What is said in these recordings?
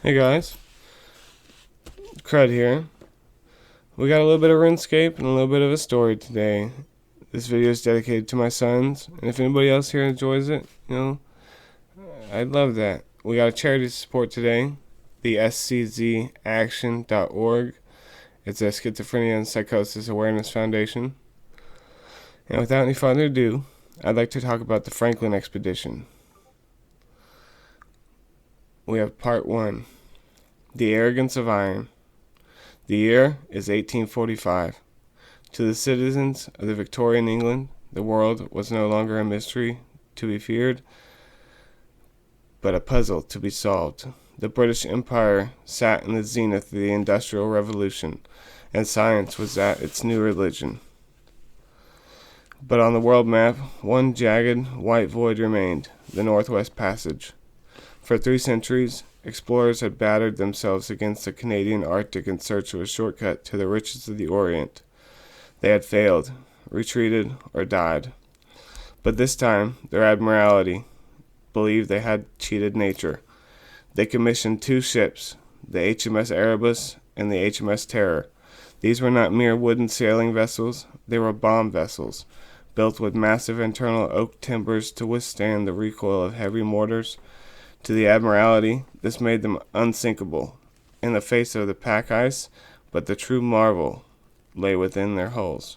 Hey guys, Crud here. We got a little bit of RuneScape and a little bit of a story today. This video is dedicated to my sons, and if anybody else here enjoys it, I'd love that. We got a charity support today, the SCZAction.org. It's a Schizophrenia and Psychosis Awareness Foundation. And without any further ado, I'd like to talk about the Franklin expedition. We have part 1, The Arrogance of Iron. The year is 1845. To the citizens of the Victorian England, the world was no longer a mystery to be feared, but a puzzle to be solved. The British Empire sat in the zenith of the Industrial Revolution, and science was at its new religion. But on the world map, one jagged, white void remained, the Northwest Passage. For 3 centuries, explorers had battered themselves against the Canadian Arctic in search of a shortcut to the riches of the Orient. They had failed, retreated, or died. But this time, their admiralty believed they had cheated nature. They commissioned 2 ships, the HMS Erebus and the HMS Terror. These were not mere wooden sailing vessels, they were bomb vessels, built with massive internal oak timbers to withstand the recoil of heavy mortars. To the Admiralty, this made them unsinkable in the face of the pack ice, but the true marvel lay within their hulls.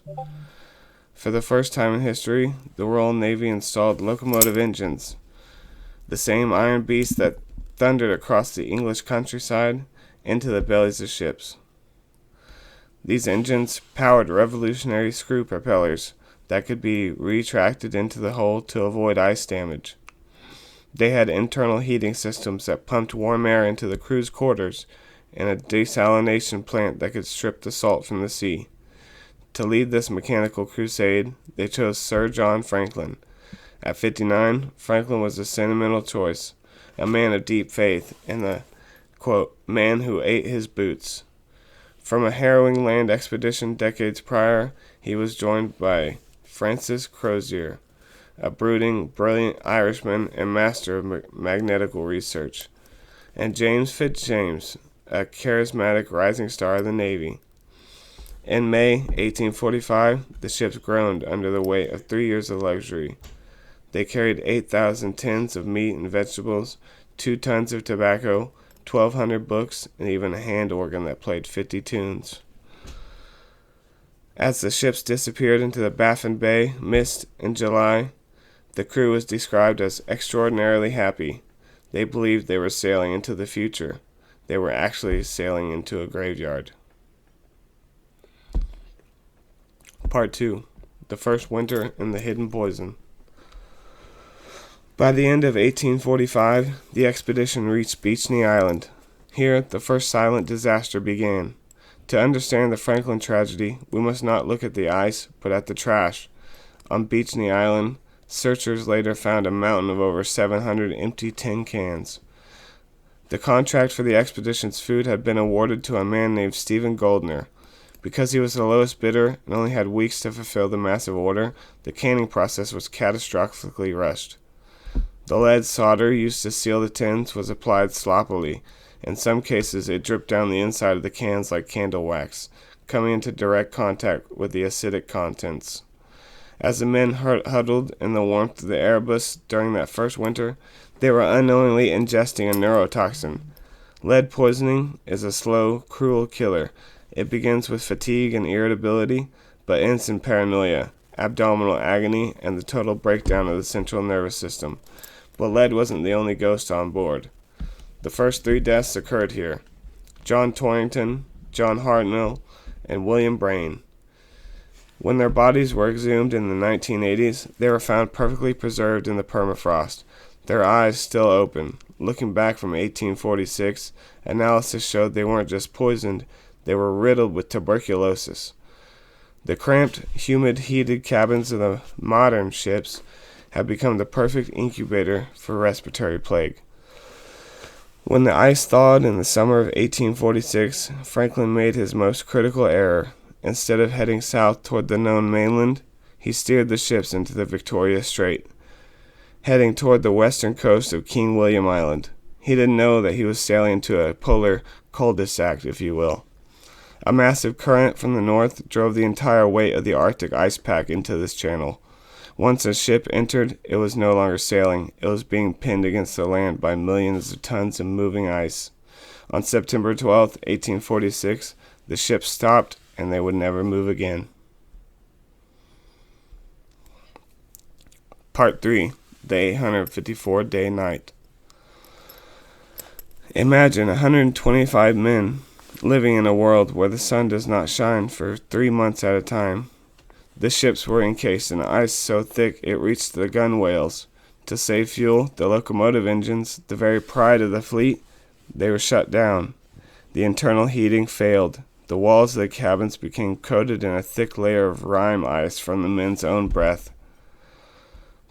For the first time in history, the Royal Navy installed locomotive engines, the same iron beasts that thundered across the English countryside, into the bellies of ships. These engines powered revolutionary screw propellers that could be retracted into the hull to avoid ice damage. They had internal heating systems that pumped warm air into the crew's quarters and a desalination plant that could strip the salt from the sea. To lead this mechanical crusade, they chose Sir John Franklin. At 59, Franklin was a sentimental choice, a man of deep faith, and the, quote, man who ate his boots. From a harrowing land expedition decades prior, he was joined by Francis Crozier, a brooding, brilliant Irishman and master of magnetical research, and James Fitzjames, a charismatic rising star of the Navy. In May 1845, the ships groaned under the weight of 3 years of luxury. They carried 8,000 tins of meat and vegetables, 2 tons of tobacco, 1,200 books, and even a hand organ that played 50 tunes. As the ships disappeared into the Baffin Bay mist in July, the crew was described as extraordinarily happy. They believed they were sailing into the future. They were actually sailing into a graveyard. Part 2. The First Winter and the Hidden Poison. By the end of 1845, the expedition reached Beechney Island. Here, the first silent disaster began. To understand the Franklin tragedy, we must not look at the ice, but at the trash. On Beechney Island, searchers later found a mountain of over 700 empty tin cans. The contract for the expedition's food had been awarded to a man named Stephen Goldner. Because he was the lowest bidder and only had weeks to fulfill the massive order, the canning process was catastrophically rushed. The lead solder used to seal the tins was applied sloppily. In some cases, it dripped down the inside of the cans like candle wax, coming into direct contact with the acidic contents. As the men huddled in the warmth of the Erebus during that first winter, they were unknowingly ingesting a neurotoxin. Lead poisoning is a slow, cruel killer. It begins with fatigue and irritability, but ends in paranoia, abdominal agony, and the total breakdown of the central nervous system. But lead wasn't the only ghost on board. The first 3 deaths occurred here: John Torrington, John Hartnell, and William Brain. When their bodies were exhumed in the 1980s, they were found perfectly preserved in the permafrost, their eyes still open. Looking back from 1846, analysis showed they weren't just poisoned, they were riddled with tuberculosis. The cramped, humid, heated cabins of the modern ships have become the perfect incubator for respiratory plague. When the ice thawed in the summer of 1846, Franklin made his most critical error. Instead of heading south toward the known mainland, he steered the ships into the Victoria Strait, heading toward the western coast of King William Island. He didn't know that he was sailing into a polar cul-de-sac, if you will. A massive current from the north drove the entire weight of the Arctic ice pack into this channel. Once a ship entered, it was no longer sailing. It was being pinned against the land by millions of tons of moving ice. On September 12, 1846, the ship stopped, and they would never move again. Part 3. The 854-Day Night. Imagine 125 men living in a world where the sun does not shine for 3 months at a time. The ships were encased in ice so thick it reached the gunwales. To save fuel, the locomotive engines, the very pride of the fleet, they were shut down. The internal heating failed. The walls of the cabins became coated in a thick layer of rime ice from the men's own breath.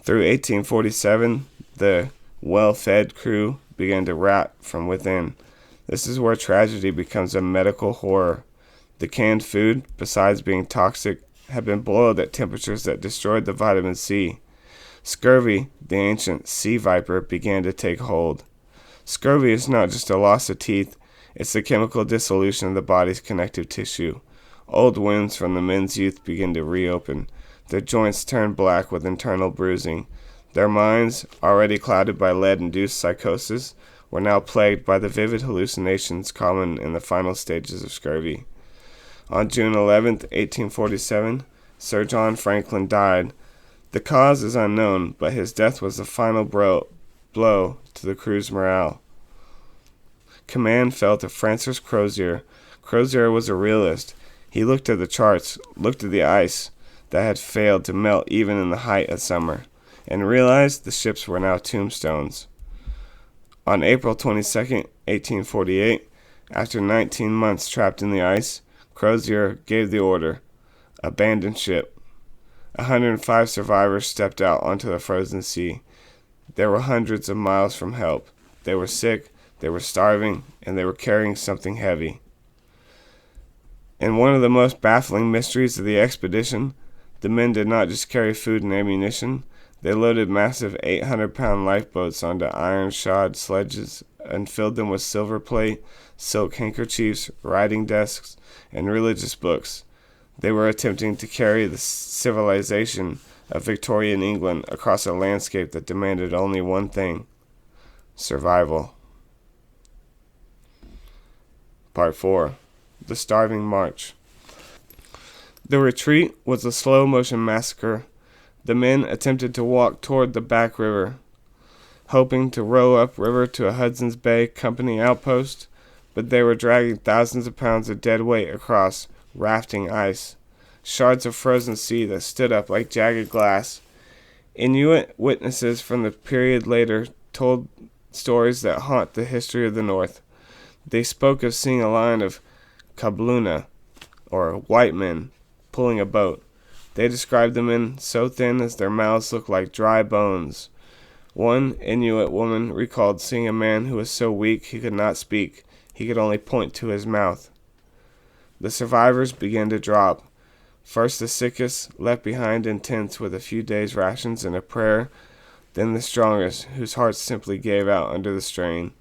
Through 1847, the well-fed crew began to rot from within. This is where tragedy becomes a medical horror. The canned food, besides being toxic, had been boiled at temperatures that destroyed the vitamin C. Scurvy, the ancient sea viper, began to take hold. Scurvy is not just a loss of teeth, it's the chemical dissolution of the body's connective tissue. Old wounds from the men's youth began to reopen. Their joints turned black with internal bruising. Their minds, already clouded by lead-induced psychosis, were now plagued by the vivid hallucinations common in the final stages of scurvy. On June 11, 1847, Sir John Franklin died. The cause is unknown, but his death was the final blow to the crew's morale. Command fell to Francis Crozier. Crozier was a realist. He looked at the charts, looked at the ice that had failed to melt even in the height of summer, and realized the ships were now tombstones. On April 22, 1848, after 19 months trapped in the ice, Crozier gave the order, abandon ship. 105 survivors stepped out onto the frozen sea. They were hundreds of miles from help. They were sick, they were starving, and they were carrying something heavy. In one of the most baffling mysteries of the expedition, the men did not just carry food and ammunition. They loaded massive 800-pound lifeboats onto iron-shod sledges and filled them with silver plate, silk handkerchiefs, writing desks, and religious books. They were attempting to carry the civilization of Victorian England across a landscape that demanded only one thing: survival. Part 4. The Starving March. The retreat was a slow-motion massacre. The men attempted to walk toward the back river, hoping to row upriver to a Hudson's Bay Company outpost, but they were dragging thousands of pounds of dead weight across rafting ice, shards of frozen sea that stood up like jagged glass. Inuit witnesses from the period later told stories that haunt the history of the North. They spoke of seeing a line of kabluna, or white men, pulling a boat. They described the men so thin as their mouths looked like dry bones. One Inuit woman recalled seeing a man who was so weak he could not speak. He could only point to his mouth. The survivors began to drop. First the sickest, left behind in tents with a few days' rations and a prayer, then the strongest, whose hearts simply gave out under the strain.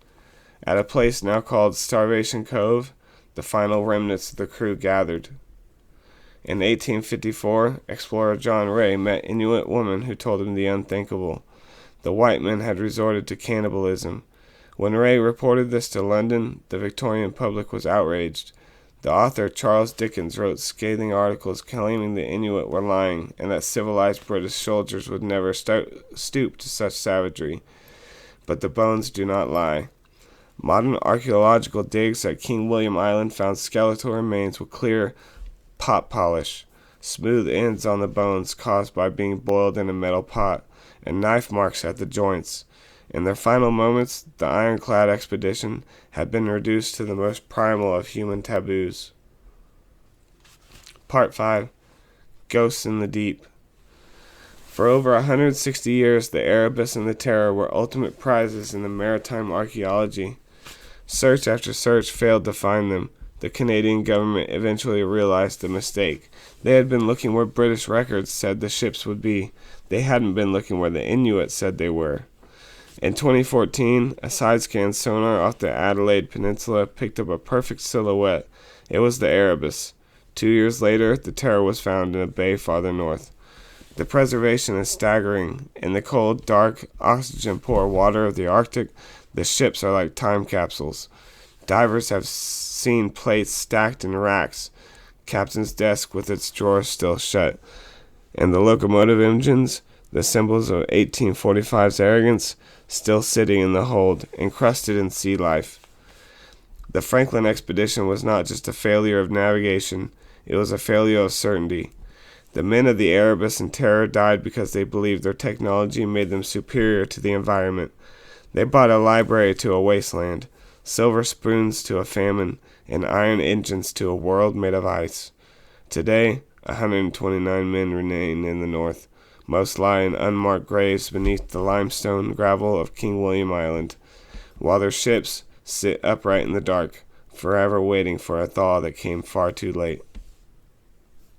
At a place now called Starvation Cove, the final remnants of the crew gathered. In 1854, explorer John Ray met an Inuit woman who told him the unthinkable. The white men had resorted to cannibalism. When Ray reported this to London, the Victorian public was outraged. The author Charles Dickens wrote scathing articles claiming the Inuit were lying and that civilized British soldiers would never stoop to such savagery. But the bones do not lie. Modern archaeological digs at King William Island found skeletal remains with clear pot polish, smooth ends on the bones caused by being boiled in a metal pot, and knife marks at the joints. In their final moments, the ironclad expedition had been reduced to the most primal of human taboos. Part 5. Ghosts in the Deep. For over 160 years, the Erebus and the Terror were ultimate prizes in the maritime archaeology. Search after search failed to find them. The Canadian government eventually realized the mistake. They had been looking where British records said the ships would be. They hadn't been looking where the Inuit said they were. In 2014, a side-scan sonar off the Adelaide Peninsula picked up a perfect silhouette. It was the Erebus. 2 years later, the Terror was found in a bay farther north. The preservation is staggering. In the cold, dark, oxygen-poor water of the Arctic, the ships are like time capsules. Divers have seen plates stacked in racks, captain's desk with its drawers still shut, and the locomotive engines, the symbols of 1845's arrogance, still sitting in the hold, encrusted in sea life. The Franklin expedition was not just a failure of navigation, it was a failure of certainty. The men of the Erebus and Terror died because they believed their technology made them superior to the environment. They brought a library to a wasteland, silver spoons to a famine, and iron engines to a world made of ice. Today, 129 men remain in the North. Most lie in unmarked graves beneath the limestone gravel of King William Island, while their ships sit upright in the dark, forever waiting for a thaw that came far too late.